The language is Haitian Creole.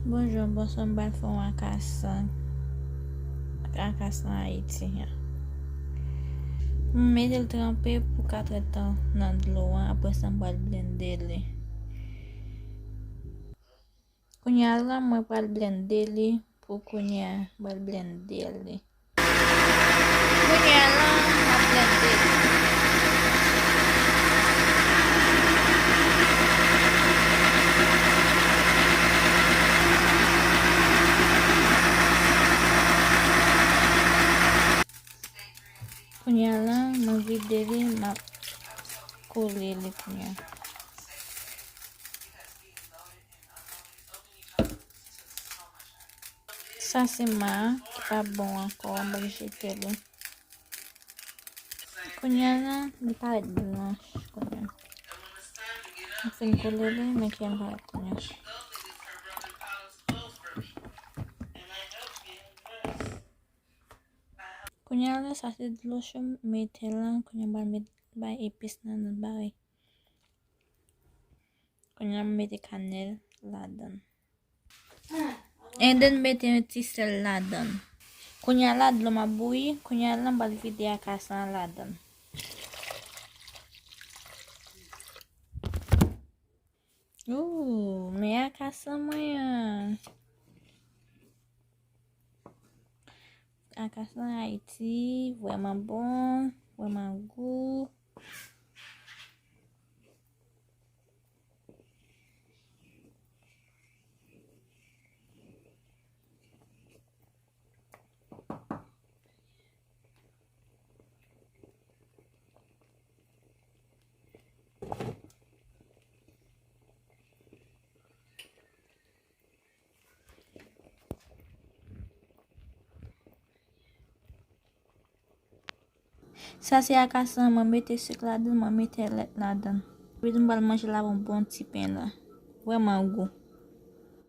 Bonjour, bonsoir, mbal fon akasan Haiti. Mete el trempe pou 4 tan nan dlo an, apre sa mbal blende li. Kounya la mwen pral blende li pou kounya mbal blende li. Kounya la mwen blende li. Kounya la mwen vide li, mwen koule li kounya. Sa se ma ki pa bon ankon, mwen jete li. Kounya la li paret blanche kounya. Mwen fin koule li, men ki an paret kounya. Kounya la sa se dlo chou mete lan, kounya ba met bay epis nan bay. Kounya mete kanel la dan. En den mete un ti sel la dan. Kounya la dlo ma bouyi, kounya la mbal vide akasan la dan. Me akasan mwen. Akasan Haiti, vraiment bon, vraiment goût. Ça c'est akasan, mwen mette sucre la dan, mwen mette let la dan. Puis mbal manger la bon petit pain là. Vraiment goût.